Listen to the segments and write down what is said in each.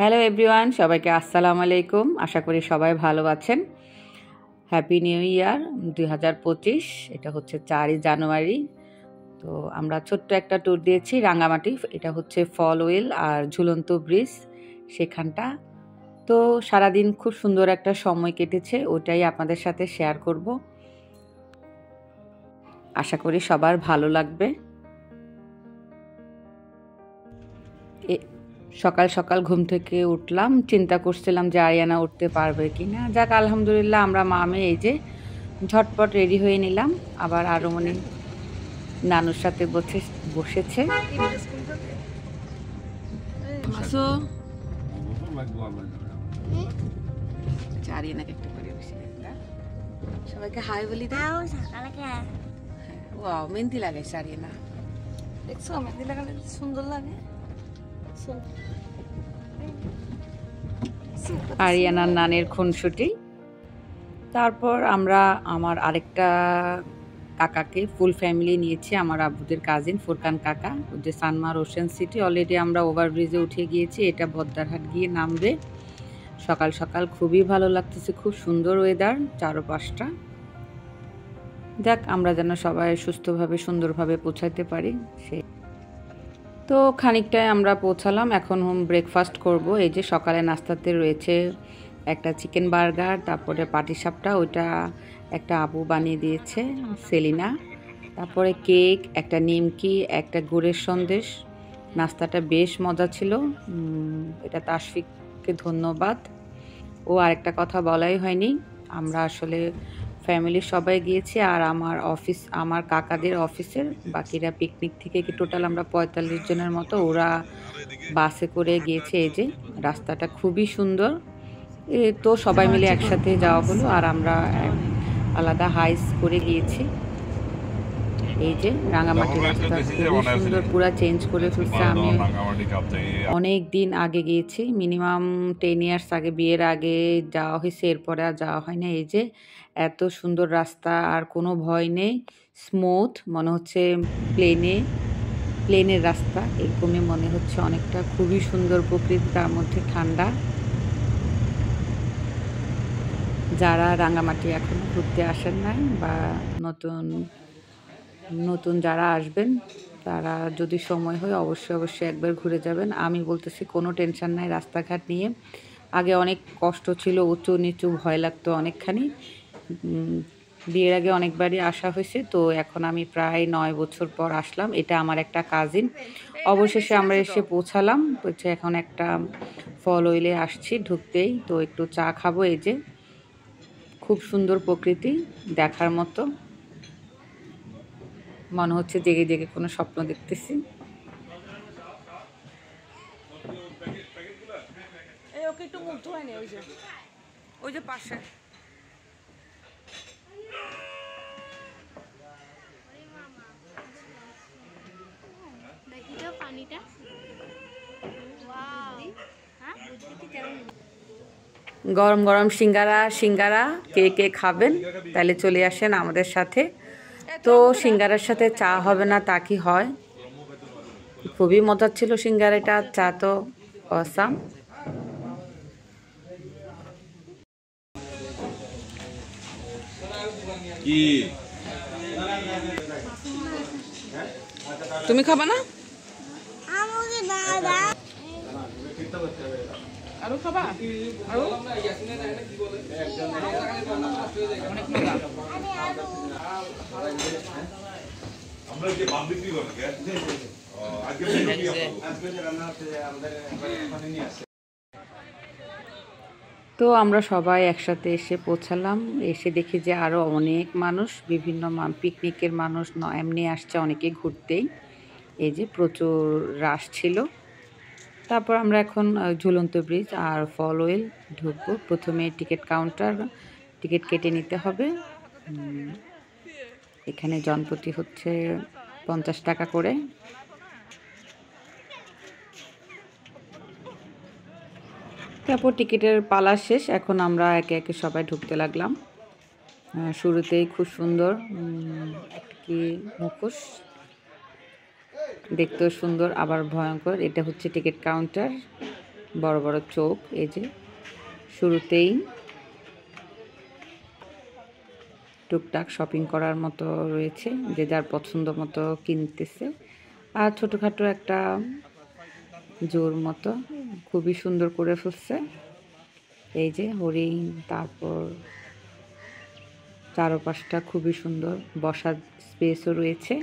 Hello everyone, সবাইকে আসসালামু আলাইকুম। আশা করি সবাই ভালো আছেন। Happy new year 2025। এটা হচ্ছে 4ই জানুয়ারি। তো আমরা ছোট্ট একটা ট্যুর দিয়েছি রাঙ্গামাটি। এটা হচ্ছে ফল ওয়েল আর ঝুলন্ত ব্রিজ সেখানটা। তো সারাদিন খুব সুন্দর একটা সময় কেটেছে, ওটাই আপনাদের সাথে শেয়ার করব। আশা করি সবার ভালো লাগবে। সকাল সকাল ঘুম থেকে উঠলাম, চিন্তা করছিলাম যে আরিয়ানা উঠতে পারবে কিনা। যাক আলহামদুলিল্লাহ, আমরা মামে এই যে ঝটপট রেডি হয়ে নিলাম। আবার আরো মনে নানুর সাথে বসেছে। আরিয়ানাকে একটু করে বসে সবাইকে হাই বলি দাও। ওয়াও, মেহেন্দি লাগাইছে আরিয়ানা। দেখছো মেহেন্দি লাগালে সুন্দর লাগে। আরিয়ানার নানের খুনসুটি। তারপর আমরা আমার আরেকটা কাকাকে ফুল ফ্যামিলি নিয়েছি, আমার আব্বুদের কাজিন ফুরকান কাকা, যে সানমার ওশেন সিটি। অলরেডি আমরা ওভারব্রিজে উঠে গিয়েছি, এটা বদ্দারহাট গিয়ে নামবে। সকাল সকাল খুবই ভালো লাগতেছে, খুব সুন্দর ওয়েদার চারপাশটা। যাক, আমরা যেন সবাই সুস্থভাবে সুন্দরভাবে পৌঁছাতে পারি সে। তো খানিকটায় আমরা পৌঁছালাম, এখন ব্রেকফাস্ট করব। এই যে সকালে নাস্তাতে রয়েছে একটা চিকেন বার্গার, তারপরে পাটিসাপটা, ওইটা একটা আপু বানিয়ে দিয়েছে সেলিনা। তারপরে কেক, একটা নিমকি, একটা গুড়ের সন্দেশ। নাস্তাটা বেশ মজা ছিল। এটা তাশফিককে ধন্যবাদ। ও আরেকটা কথা বলাই হয়নি, আমরা আসলে ফ্যামিলির সবাই গিয়েছি, আর আমার কাকাদের অফিসের বাকিরা পিকনিক থেকে টোটাল আমরা 45 জনের মতো, ওরা বাসে করে গিয়েছে। এই যে রাস্তাটা খুবই সুন্দর, তো সবাই মিলে একসাথে যাওয়া হলো, আর আমরা আলাদা হাইস করে গিয়েছি। এই যে রাঙামাটির রাস্তা খুবই সুন্দর, পুরো চেঞ্জ করে ফেলছে। আমি অনেক দিন আগে গিয়েছি, মিনিমাম 10 ইয়ার্স আগে, বিয়ের আগে যাওয়া হয়েছে, এরপরে আর যাওয়া হয় না। এই যে এত সুন্দর রাস্তা, আর কোনো ভয় নেই, স্মুথ মনে হচ্ছে প্লেনের রাস্তা এরকমই মনে হচ্ছে অনেকটা। খুবই সুন্দর প্রকৃতি, তার মধ্যে ঠান্ডা। যারা রাঙামাটি এখন ঘুরতে আসেন নাই বা নতুন যারা আসবেন, তারা যদি সময় হয় অবশ্যই একবার ঘুরে যাবেন। আমি বলতেছি কোনো টেনশন নাই রাস্তাঘাট নিয়ে। আগে অনেক কষ্ট ছিল, উঁচু নিচু, ভয় লাগতো অনেকখানি। বিয়ের আগে অনেকবারই আসা হয়েছে, তো এখন আমি প্রায় 9 বছর পর আসলাম। এটা আমার একটা কাজিন। অবশেষে আমরা এসে পৌঁছালাম। বলছে এখন একটা ফল ওয়েলে আসছি, ঢুকতেই তো একটু চা খাবো। এই যে খুব সুন্দর প্রকৃতি, দেখার মতো, মনে হচ্ছে জেগে জেগে কোনো স্বপ্ন দেখতেছি। ওকে একটু মুগ্ধ হয়নি, ওই যে পাশে। গরম গরম সিঙ্গারা কে কে খাবেন তাহলে চলে আসেন আমাদের সাথে। তো সিঙ্গারার সাথে চা হবে না তা কি হয়? খুবই মজার ছিল সিঙ্গারাটা, চা তো অসাম। তুমি খাবা না? আরো খাবা? আরো তো আমরা সবাই একসাথে এসে পৌঁছালাম। এসে দেখি যে আরো অনেক মানুষ, বিভিন্ন পিকনিকের মানুষ এমনি আসছে, অনেকে ঘুরতেই। এই যে প্রচুর রাশ ছিল। তারপর আমরা এখন ঝুলন্ত ব্রিজ আর ফল ওয়েল ঢুকবো। প্রথমে টিকিট কাউন্টার, টিকিট কেটে নিতে হবে। এখানে জনপ্রতি হচ্ছে 50 টাকা করে। তারপর টিকিটের পালা শেষ, এখন আমরা একে একে সবাই ঢুকতে লাগলাম। শুরুতেই খুব সুন্দর কি মুখোশ, দেখতেও সুন্দর আবার ভয়ঙ্কর। এটা হচ্ছে টিকিট কাউন্টার। বড় বড় চোখ। এই যে শুরুতেই টুকটাক শপিং করার মতো রয়েছে, যে যার পছন্দ মতো কিনতেছে। আর ছোটোখাটো একটা জোর মতো খুবই সুন্দর করে ফেলছে। এই যে হরিণ, তারপর চারপাশটা খুবই সুন্দর, বসার স্পেসও রয়েছে।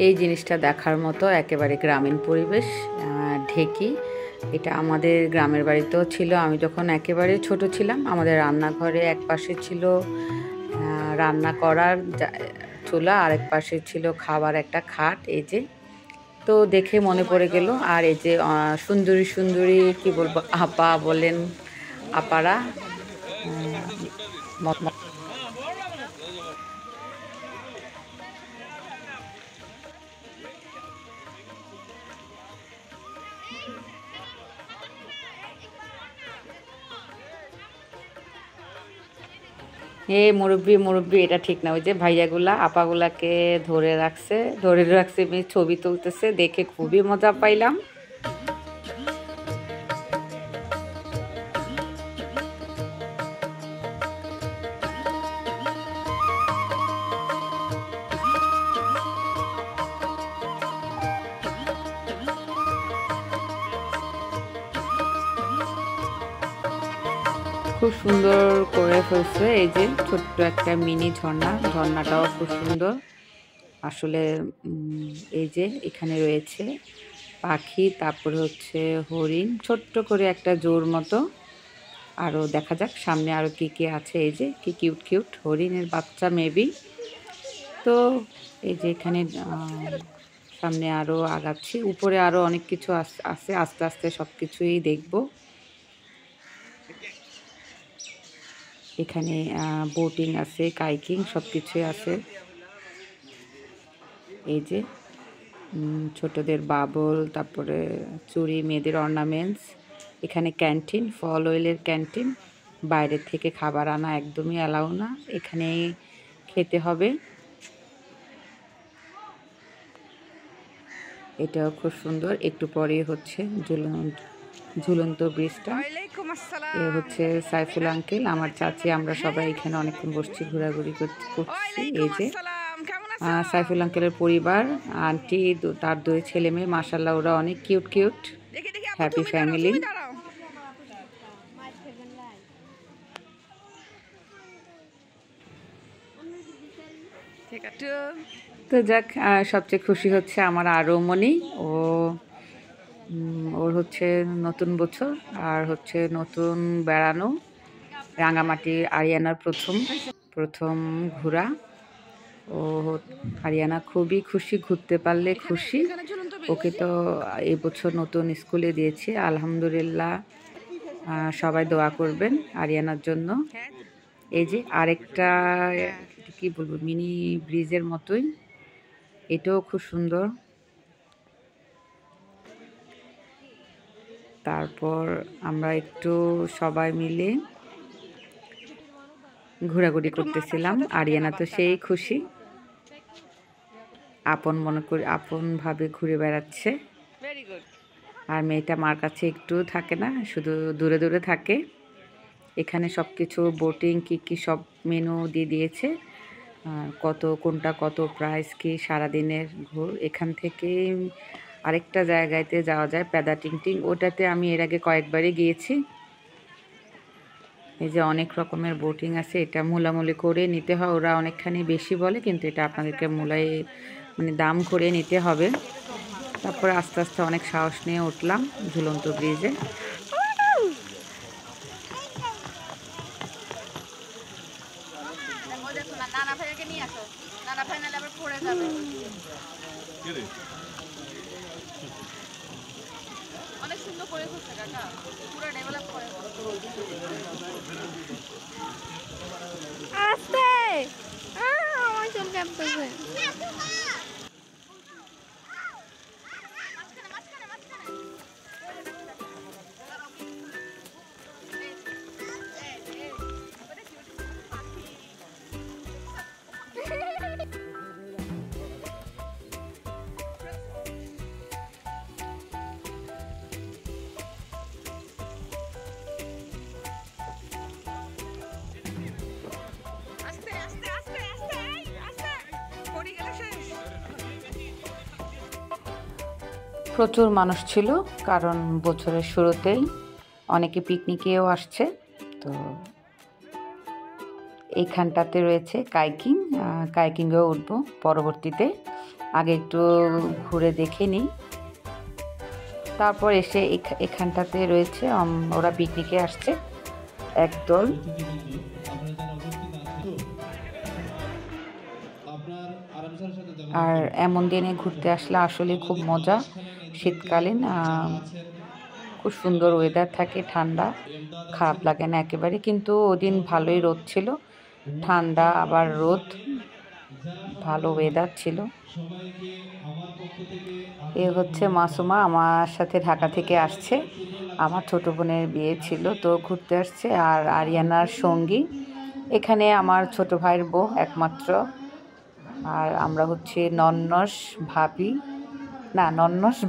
এই জিনিসটা দেখার মতো, একেবারে গ্রামীণ পরিবেশ। ঢেকি, এটা আমাদের গ্রামের বাড়িতেও ছিল। আমি যখন একেবারে ছোট ছিলাম, আমাদের রান্নাঘরে এক পাশে ছিল রান্না করার চুলা, আরেক পাশে ছিল খাবার একটা খাট। এই যে, তো দেখে মনে পড়ে গেল। আর এই যে সুন্দরী সুন্দরী কি বলবো, আপা বলেন, আপারা মুরব্বি মুরব্বি, এটা ঠিক না। ওই যে ভাইয়াগুলা আপাগুলাকে ধরে রাখছে, ছবি তুলতেছে, দেখে খুবই মজা পাইলাম। খুব সুন্দর করে ফেলছে। এই যে ছোট্ট একটা মিনি ঝর্ণা, ঝর্ণাটাও খুব সুন্দর আসলে। এই যে এখানে রয়েছে পাখি, তারপরে হচ্ছে হরিণ, ছোট্ট করে একটা জোর মতো। আরও দেখা যাক সামনে আরও কি কি আছে। এই যে কি কিউট কিউট হরিণের বাচ্চা মেবি। তো এই যে এখানে সামনে আরও আগাচ্ছি, উপরে আরও অনেক কিছু আছে, আস্তে আস্তে সব কিছুই দেখব। এখানে বোটিং আছে, কাইকিং, সব কিছুই আছে। এই যে ছোটদের বাবল, তারপরে চুড়ি, মেয়েদের অর্নামেন্টস। এখানে ক্যান্টিন, ফল অয়েলের ক্যান্টিন। বাইরের থেকে খাবার আনা একদমই অ্যালাউ না, এখানেই খেতে হবে। এটাও খুব সুন্দর। একটু পরে হচ্ছে ঝুলন্ত ব্রিজটা। এ হচ্ছে সাইফুল আঙ্কেল, আমার চাচি, আমরা সবাই এখানে অনেকক্ষণ বসছি, ঘোরাঘুরি করছি। এই যে সাইফুল আঙ্কেলের পরিবার, আন্টি, তার 2 ছেলে মেয়ে, মাশাআল্লাহ ওরা অনেক কিউট কিউট, হ্যাপি ফ্যামিলি। তো যাক, সবচেয়ে খুশি হচ্ছে আমার আরও মনি। ওর হচ্ছে নতুন বছর, আর হচ্ছে নতুন বেড়ানো। রাঙামাটি আরিয়ানার প্রথম ঘোরা। ও আরিয়ানা খুবই খুশি, ঘুরতে পারলে খুশি। ওকে তো এবছর নতুন স্কুলে দিয়েছি, আলহামদুলিল্লাহ। সবাই দোয়া করবেন আরিয়ানার জন্য। এই যে আরেকটা কি বলবো, মিনি ব্রিজের মতোই, এটাও খুব সুন্দর। তারপর আমরা একটু সবাই মিলে ঘোরাঘুরি করতেছিলাম। আরিয়ানা তো সেই খুশি, আপন মনে করে আপন ভাবে ঘুরে বেড়াচ্ছে। আর মেয়েটা মার কাছে একটু থাকে না, শুধু দূরে দূরে থাকে। এখানে সব কিছু বোটিং কি কি সব মেনু দিয়ে দিয়েছে, কোনটা কত প্রাইস কি, সারাদিনের ঘুর। এখান থেকে আরেকটা জায়গাতে যাওয়া যায়, প্যাদা টিং, ওটাতে আমি এর আগে কয়েকবারই গিয়েছি। এই যে অনেক রকমের বোটিং আছে, এটা মূলামূলি করে নিতে হয়, ওরা অনেকখানি বেশি বলে, কিন্তু এটা আপনাদেরকে মানে দাম করে নিতে হবে। তারপরে আস্তে আস্তে অনেক সাহস নিয়ে উঠলাম ঝুলন্ত ব্রিজে। অনেক সুন্দর করে ফেলছে কাকা, পুরো ডেভেলপ করে। আস্তে আমার চুল কাঁপতেছে। প্রচুর মানুষ ছিল, কারণ বছরের শুরুতেই অনেকে পিকনিকেও আসছে। তো এইখানটাতে রয়েছে কাইকিংয়েও উঠবো পরবর্তীতে, আগে একটু ঘুরে দেখে নিই। তারপর এসে এখানটাতে রয়েছে ওরা পিকনিকে আসছে একদল। আর এমন দিনে ঘুরতে আসলে আসলে খুব মজা। শীতকালীন খুব সুন্দর ওয়েদার থাকে, ঠান্ডা, খারাপ লাগে না একেবারে। কিন্তু ওদিন ভালোই রোদ ছিল, ঠান্ডা আবার রোদ, ভালো ওয়েদার ছিল। এ হচ্ছে মাসুমা, আমার সাথে ঢাকা থেকে আসছে। আমার ছোট বোনের বিয়ে ছিল, তো ঘুরতে আসছে। আর আরিয়ানার সঙ্গী এখানে আমার ছোট ভাইয়ের বউ একমাত্র। আর আমরা হচ্ছে নন্নস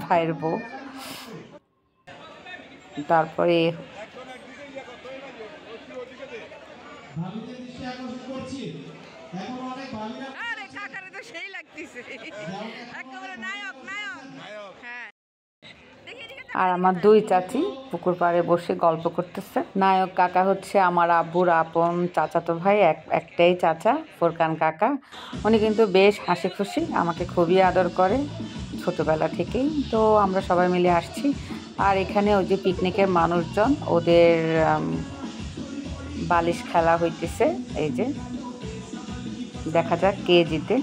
ভাইয়ের বউ। তারপরে আর আমার দুই চাচি পুকুর পাড়ে বসে গল্প করতেছে। নায়ক কাকা হচ্ছে আমার আব্বুর আপন চাচাতো ভাই, একটাই চাচা, ফোরকান কাকা। উনি কিন্তু বেশ হাসি খুশি, আমাকে খুবই আদর করে ছোটবেলা থেকেই। তো আমরা সবাই মিলে আসছি। আর এখানে ওই যে পিকনিকের মানুষজন, ওদের বালিশ খেলা হইতেছে। এই যে দেখা যাক কে জিতে।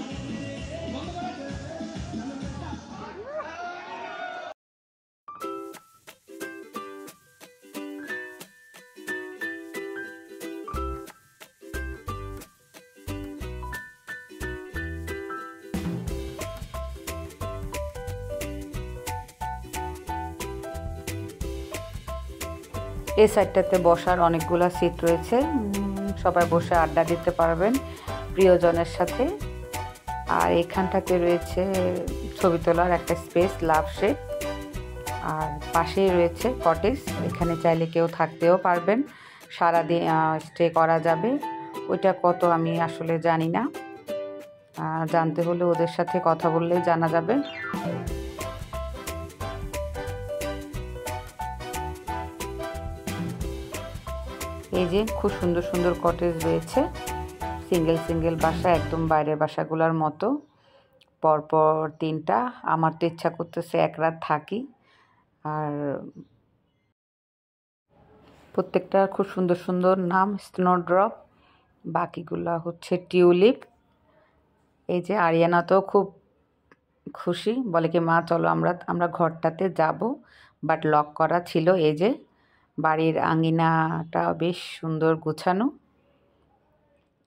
এই সাইডটাতে বসার অনেকগুলো সিট রয়েছে, সবাই বসে আড্ডা দিতে পারবেন প্রিয়জনের সাথে। আর এখানটাতে রয়েছে ছবি তোলার একটা স্পেস, লাভ শেপ। আর পাশেই রয়েছে কটেজ, এখানে চাইলে কেউ থাকতেও পারবেন, সারাদিন স্টে করা যাবে। ওইটা কত আমি আসলে জানি না, জানতে হলে ওদের সাথে কথা বললেই জানা যাবে। এই যে খুব সুন্দর সুন্দর কটেজ রয়েছে, সিঙ্গেল বাসা, একদম বাইরের বাসাগুলোর মতো, পরপর 3টা। আমার তো ইচ্ছা করতেছে এক রাত থাকি। আর প্রত্যেকটা খুব সুন্দর সুন্দর নাম, স্নোড্রপ, বাকিগুলা হচ্ছে টিউলিপ। এই যে আরিয়ানা তো খুব খুশি, বলে কি মা চলো আমরা ঘরটাতে যাব, বাট লক করা ছিল। এই যে বাড়ির আঙিনাটা বেশ সুন্দর গোছানো,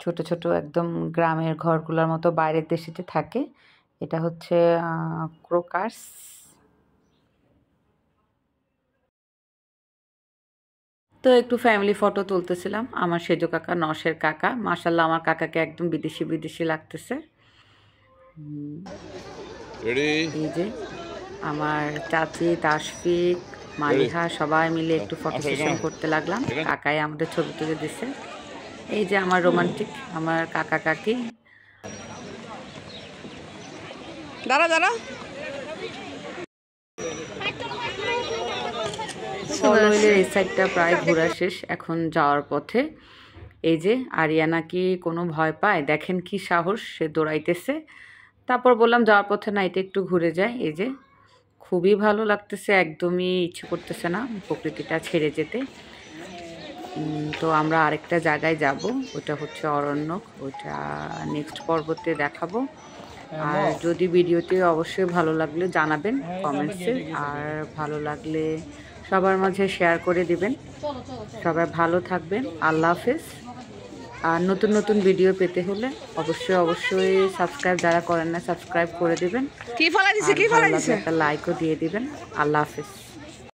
ছোট ছোট একদম গ্রামের ঘরগুলোর মতো বাইরের দেশেতে থাকে। এটা হচ্ছে ক্রোকাস। তো একটু ফ্যামিলি ফটো তুলতেছিলাম। আমার সেজো কাকা, নশের কাকা, মাশাল্লাহ আমার কাকাকে একদম বিদেশি বিদেশি লাগতেছে। এই যে আমার চাচি, তাশফিক, মালিহা সবাই মিলে একটু ফটো সেশন করতে লাগলাম। কাকাই আমাদের ছবি তুলে দিছে। এই যে আমার রোমান্টিক আমার কাকা কাকি। দাঁড়া ফলওয়েলের এই সাইডটা প্রায় ঘোরা শেষ, এখন যাওয়ার পথে। এই যে আরিয়ানা কি কোনো ভয় পায়, দেখেন কি সাহস, সে দৌড়াইতেছে। তারপর বললাম যাওয়ার পথে না, এটা একটু ঘুরে যায়। এই যে খুবই ভালো লাগতেছে, একদমই ইচ্ছে করতেছে না প্রকৃতিটা ছেড়ে যেতে। তো আমরা আরেকটা জায়গায় যাব, ওটা হচ্ছে অরণ্যক, ওটা নেক্সট পর্বতে দেখাবো। আর যদি ভিডিওটি অবশ্যই ভালো লাগলে জানাবেন কমেন্টসে, আর ভালো লাগলে সবার মাঝে শেয়ার করে দিবেন। সবাই ভালো থাকবেন, আল্লাহ হাফেজ। আর নতুন নতুন ভিডিও পেতে হলে অবশ্যই সাবস্ক্রাইব, যারা করেন না সাবস্ক্রাইব করে দিবেন, একটা লাইকও দিয়ে দিবেন। আল্লাহ হাফেজ।